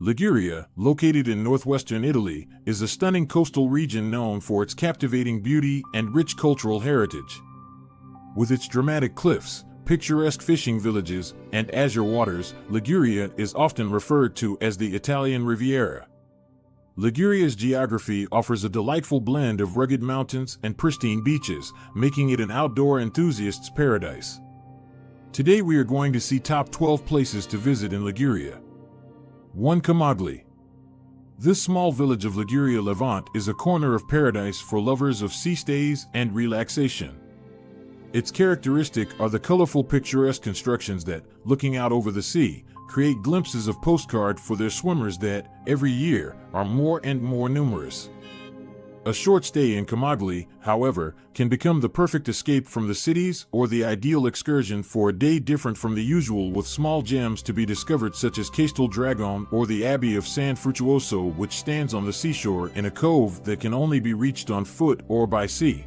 Liguria, located in northwestern Italy, is a stunning coastal region known for its captivating beauty and rich cultural heritage. With its dramatic cliffs, picturesque fishing villages, and azure waters, Liguria is often referred to as the Italian Riviera. Liguria's geography offers a delightful blend of rugged mountains and pristine beaches, making it an outdoor enthusiast's paradise. Today we are going to see top 12 places to visit in Liguria. 1. Camogli. This small village of Liguria Levante is a corner of paradise for lovers of sea stays and relaxation. Its characteristic are the colorful picturesque constructions that, looking out over the sea, create glimpses of postcard for their swimmers that, every year, are more and more numerous. A short stay in Camogli, however, can become the perfect escape from the cities or the ideal excursion for a day different from the usual, with small gems to be discovered such as Castel Dragon or the Abbey of San Frutuoso, which stands on the seashore in a cove that can only be reached on foot or by sea.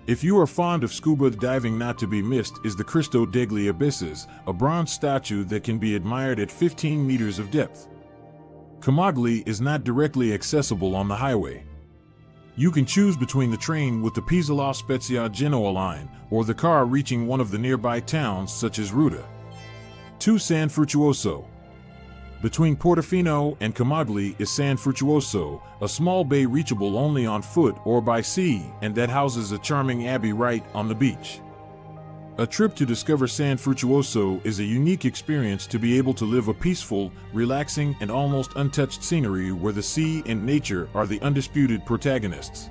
If you are fond of scuba diving, not to be missed is the Cristo degli Abysses, a bronze statue that can be admired at 15 meters of depth. Camogli is not directly accessible on the highway. You can choose between the train with the Pisa La Spezia Genoa line or the car reaching one of the nearby towns such as Ruta. 2. San Frutuoso. Between Portofino and Camogli is San Frutuoso, a small bay reachable only on foot or by sea, and that houses a charming abbey right on the beach. A trip to discover San Frutuoso is a unique experience to be able to live a peaceful, relaxing, and almost untouched scenery where the sea and nature are the undisputed protagonists.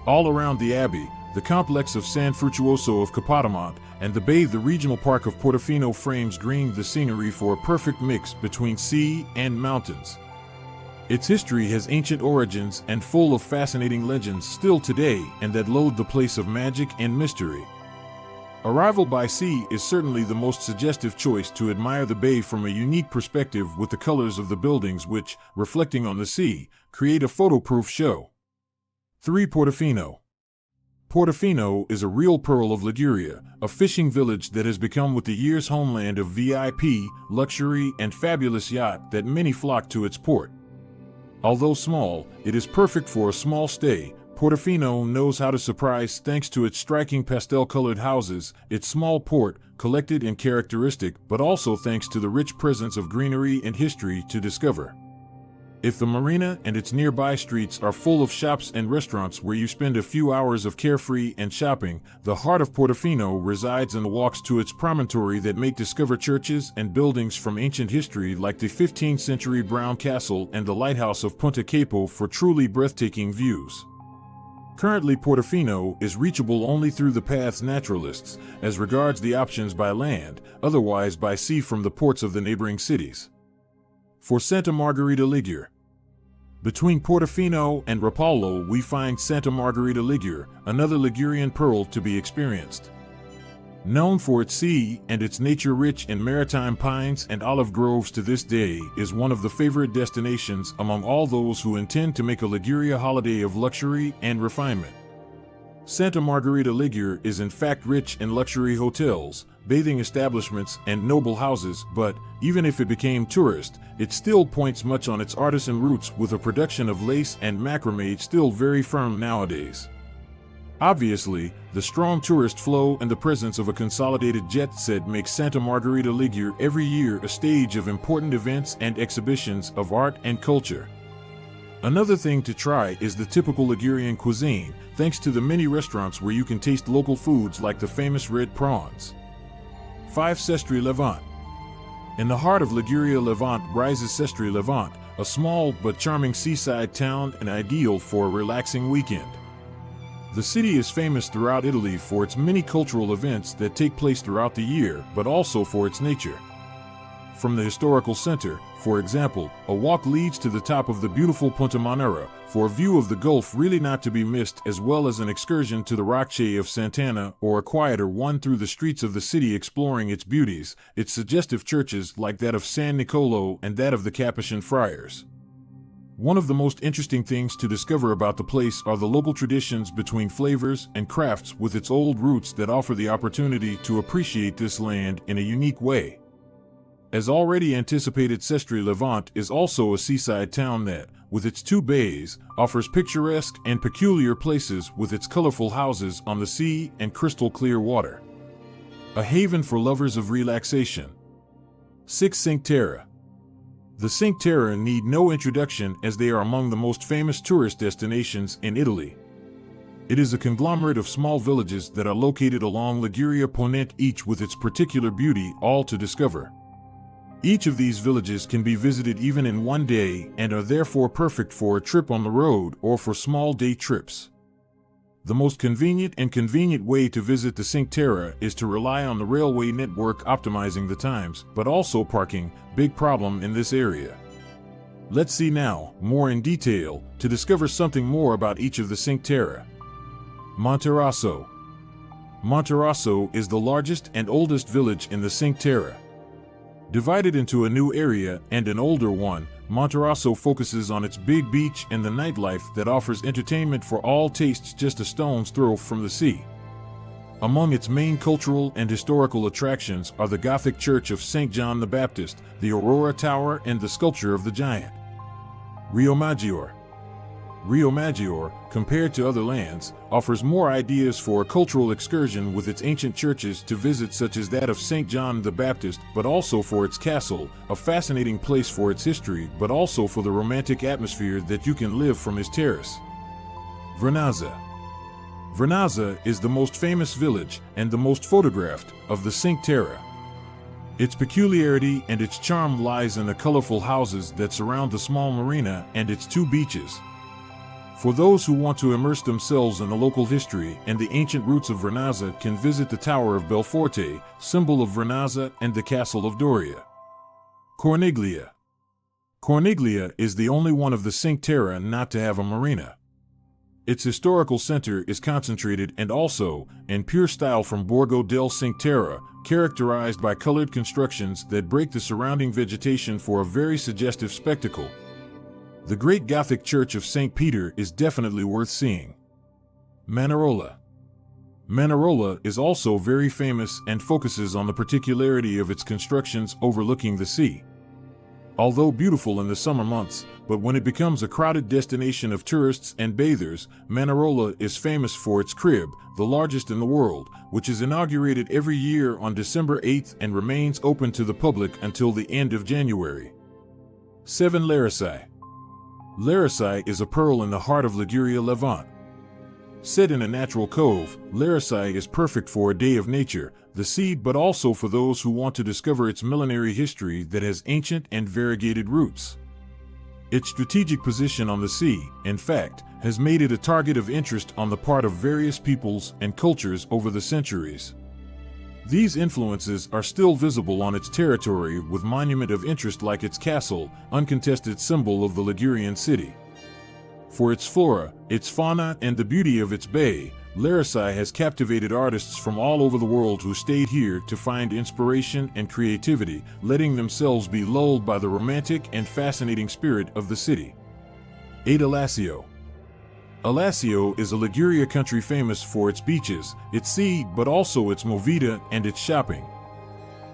All around the abbey, the complex of San Frutuoso of Capodimonte, and the bay, the regional park of Portofino, frames green the scenery for a perfect mix between sea and mountains. Its history has ancient origins and full of fascinating legends still today, and that load the place of magic and mystery. Arrival by sea is certainly the most suggestive choice to admire the bay from a unique perspective, with the colors of the buildings which, reflecting on the sea, create a photo-proof show. 3. Portofino. Portofino is a real pearl of Liguria, a fishing village that has become with the years homeland of VIP, luxury, and fabulous yacht that many flock to its port. Although small, it is perfect for a small stay. Portofino knows how to surprise thanks to its striking pastel-colored houses, its small port, collected and characteristic, but also thanks to the rich presence of greenery and history to discover. If the marina and its nearby streets are full of shops and restaurants where you spend a few hours of carefree and shopping, the heart of Portofino resides in the walks to its promontory that make discover churches and buildings from ancient history like the 15th century Brown Castle and the lighthouse of Punta Capo for truly breathtaking views. Currently, Portofino is reachable only through the paths naturalists, as regards the options by land, otherwise by sea from the ports of the neighboring cities. For Santa Margherita Ligure. Between Portofino and Rapallo we find Santa Margherita Ligure, another Ligurian pearl to be experienced. Known for its sea and its nature-rich and maritime pines and olive groves, to this day is one of the favorite destinations among all those who intend to make a Liguria holiday of luxury and refinement. Santa Margherita Ligure is in fact rich in luxury hotels, bathing establishments, and noble houses, but, even if it became tourist, it still points much on its artisan roots, with a production of lace and macrame still very firm nowadays. Obviously, the strong tourist flow and the presence of a consolidated jet set makes Santa Margherita Ligure every year a stage of important events and exhibitions of art and culture. Another thing to try is the typical Ligurian cuisine, thanks to the many restaurants where you can taste local foods like the famous red prawns. 5. Sestri Levante. In the heart of Liguria Levante rises Sestri Levante, a small but charming seaside town and ideal for a relaxing weekend. The city is famous throughout Italy for its many cultural events that take place throughout the year, but also for its nature. From the historical center, for example, a walk leads to the top of the beautiful Punta Monera, for a view of the Gulf really not to be missed, as well as an excursion to the Rocce of Sant'Anna, or a quieter one through the streets of the city exploring its beauties, its suggestive churches like that of San Nicolo and that of the Capuchin Friars. One of the most interesting things to discover about the place are the local traditions between flavors and crafts with its old roots that offer the opportunity to appreciate this land in a unique way. As already anticipated, Sestri Levante is also a seaside town that, with its 2 bays, offers picturesque and peculiar places with its colorful houses on the sea and crystal clear water. A haven for lovers of relaxation. 6. Cinque Terre. The Cinque Terre need no introduction as they are among the most famous tourist destinations in Italy. It is a conglomerate of small villages that are located along Liguria Ponente, each with its particular beauty, all to discover. Each of these villages can be visited even in one day and are therefore perfect for a trip on the road or for small day trips. The most convenient way to visit the Cinque Terre is to rely on the railway network optimizing the times, but also parking, big problem in this area. Let's see now, more in detail, to discover something more about each of the Cinque Terre. Monterosso. Monterosso is the largest and oldest village in the Cinque Terre. Divided into a new area and an older one, Monterosso focuses on its big beach and the nightlife that offers entertainment for all tastes just a stone's throw from the sea. Among its main cultural and historical attractions are the Gothic Church of St. John the Baptist, the Aurora Tower, and the sculpture of the giant. Riomaggiore. Riomaggiore, compared to other lands, offers more ideas for a cultural excursion with its ancient churches to visit such as that of St. John the Baptist, but also for its castle, a fascinating place for its history, but also for the romantic atmosphere that you can live from its terrace. Vernazza. Vernazza is the most famous village, and the most photographed, of the Cinque Terre. Its peculiarity and its charm lies in the colorful houses that surround the small marina and its 2 beaches. For those who want to immerse themselves in the local history and the ancient roots of Vernazza can visit the Tower of Belforte, symbol of Vernazza, and the Castle of Doria. Corniglia. Corniglia is the only one of the Cinque Terre not to have a marina. Its historical center is concentrated and also, in pure style from Borgo del Cinque Terre, characterized by colored constructions that break the surrounding vegetation for a very suggestive spectacle. The great Gothic Church of St. Peter is definitely worth seeing. Manarola. Manarola is also very famous and focuses on the particularity of its constructions overlooking the sea. Although beautiful in the summer months, but when it becomes a crowded destination of tourists and bathers, Manarola is famous for its crib, the largest in the world, which is inaugurated every year on December 8th and remains open to the public until the end of January. 7. Lerici. Lerici is a pearl in the heart of Liguria Levante. Set in a natural cove, Lerici is perfect for a day of nature, the sea, but also for those who want to discover its millenary history that has ancient and variegated roots. Its strategic position on the sea, in fact, has made it a target of interest on the part of various peoples and cultures over the centuries. These influences are still visible on its territory with monument of interest like its castle, uncontested symbol of the Ligurian city. For its flora, its fauna, and the beauty of its bay, Lerici has captivated artists from all over the world who stayed here to find inspiration and creativity, letting themselves be lulled by the romantic and fascinating spirit of the city. 8. Alassio. Alassio is a Liguria country famous for its beaches, its sea, but also its movida and its shopping.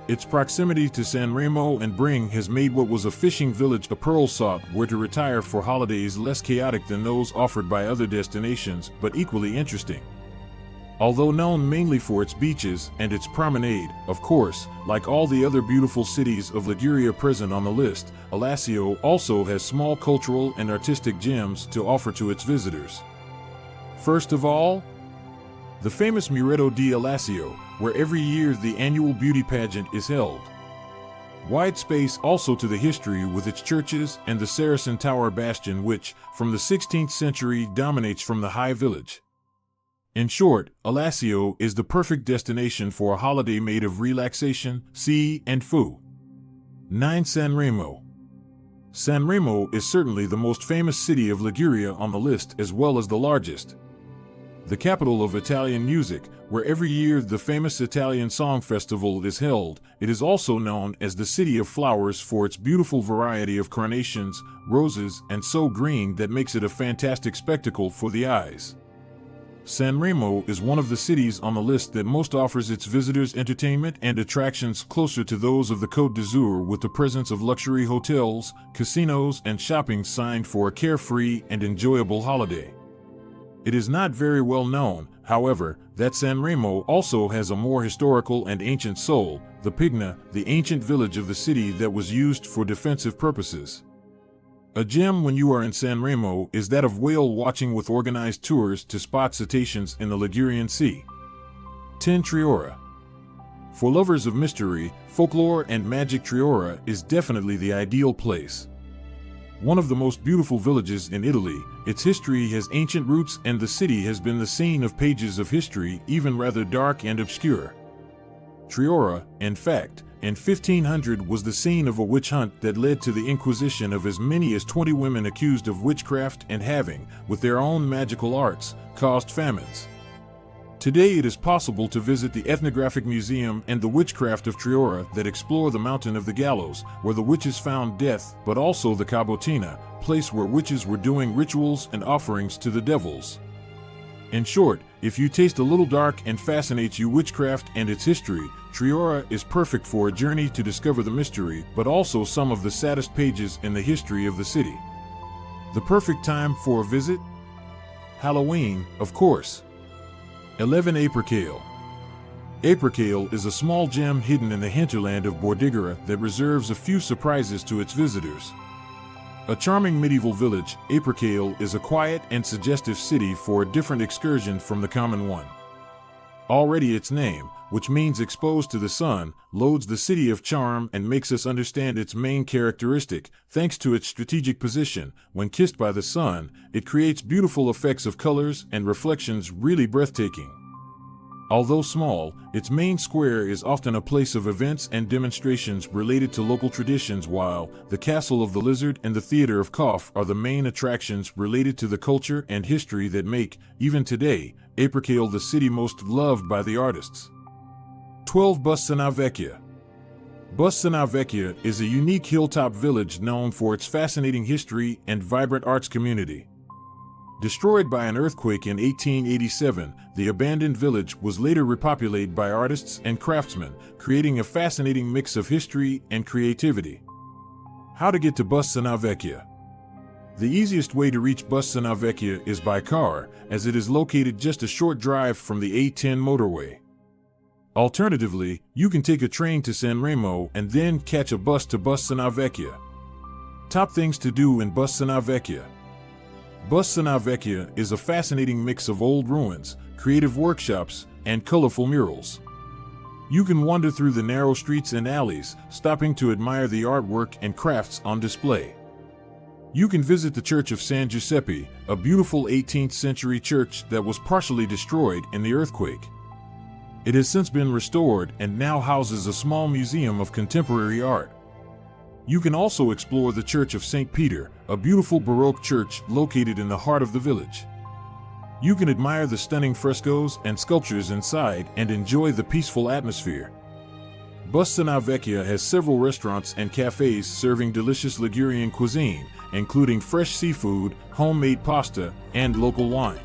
Its proximity to Sanremo and Bring has made what was a fishing village a pearl sought where to retire for holidays less chaotic than those offered by other destinations, but equally interesting. Although known mainly for its beaches and its promenade, of course, like all the other beautiful cities of Liguria present on the list, Alassio also has small cultural and artistic gems to offer to its visitors. First of all, the famous Muretto di Alassio, where every year the annual beauty pageant is held. Wide space also to the history with its churches and the Saracen Tower bastion which, from the 16th century, dominates from the high village. In short, Alassio is the perfect destination for a holiday made of relaxation, sea, and food. 9. Sanremo. Sanremo is certainly the most famous city of Liguria on the list as well as the largest. The capital of Italian music, where every year the famous Italian Song Festival is held, it is also known as the City of Flowers for its beautiful variety of carnations, roses, and so green that makes it a fantastic spectacle for the eyes. Sanremo is one of the cities on the list that most offers its visitors entertainment and attractions closer to those of the Côte d'Azur, with the presence of luxury hotels, casinos, and shopping signed for a carefree and enjoyable holiday. It is not very well known, however, that Sanremo also has a more historical and ancient soul, the Pigna, the ancient village of the city that was used for defensive purposes. A gem when you are in Sanremo is that of whale watching, with organized tours to spot cetaceans in the Ligurian Sea. 10. Triora. For lovers of mystery, folklore, and magic, Triora is definitely the ideal place. One of the most beautiful villages in Italy, its history has ancient roots, and the city has been the scene of pages of history, even rather dark and obscure. Triora, in fact, in 1500 was the scene of a witch hunt that led to the inquisition of as many as 20 women accused of witchcraft and having, with their own magical arts, caused famines. Today it is possible to visit the Ethnographic Museum and the Witchcraft of Triora that explore the Mountain of the Gallows, where the witches found death, but also the Cabotina, place where witches were doing rituals and offerings to the devils. In short, if you taste a little dark and fascinates you witchcraft and its history, Triora is perfect for a journey to discover the mystery, but also some of the saddest pages in the history of the city. The perfect time for a visit? Halloween, of course. 11. Apercale. Apercale is a small gem hidden in the hinterland of Bordighera that reserves a few surprises to its visitors. A charming medieval village, Apercale is a quiet and suggestive city for a different excursion from the common one. Already its name, which means exposed to the sun, loads the city of charm and makes us understand its main characteristic. Thanks to its strategic position, when kissed by the sun, it creates beautiful effects of colors and reflections really breathtaking. Although small, its main square is often a place of events and demonstrations related to local traditions, while the Castle of the Lizard and the Theatre of Cough are the main attractions related to the culture and history that make, even today, Apercale the city most loved by the artists. 12. Bussana Vecchia. Bussana Vecchia is a unique hilltop village known for its fascinating history and vibrant arts community. Destroyed by an earthquake in 1887, the abandoned village was later repopulated by artists and craftsmen, creating a fascinating mix of history and creativity. How to get to Bussana Vecchia? The easiest way to reach Bussana Vecchia is by car, as it is located just a short drive from the A10 motorway. Alternatively, you can take a train to Sanremo and then catch a bus to Bussana Vecchia. Top things to do in Bussana Vecchia. Bussana Vecchia is a fascinating mix of old ruins, creative workshops, and colorful murals. You can wander through the narrow streets and alleys, stopping to admire the artwork and crafts on display. You can visit the Church of San Giuseppe, a beautiful 18th century church that was partially destroyed in the earthquake. It has since been restored and now houses a small museum of contemporary art. You can also explore the Church of St. Peter, a beautiful Baroque church located in the heart of the village. You can admire the stunning frescoes and sculptures inside and enjoy the peaceful atmosphere. Bussana Vecchia has several restaurants and cafes serving delicious Ligurian cuisine, including fresh seafood, homemade pasta, and local wine.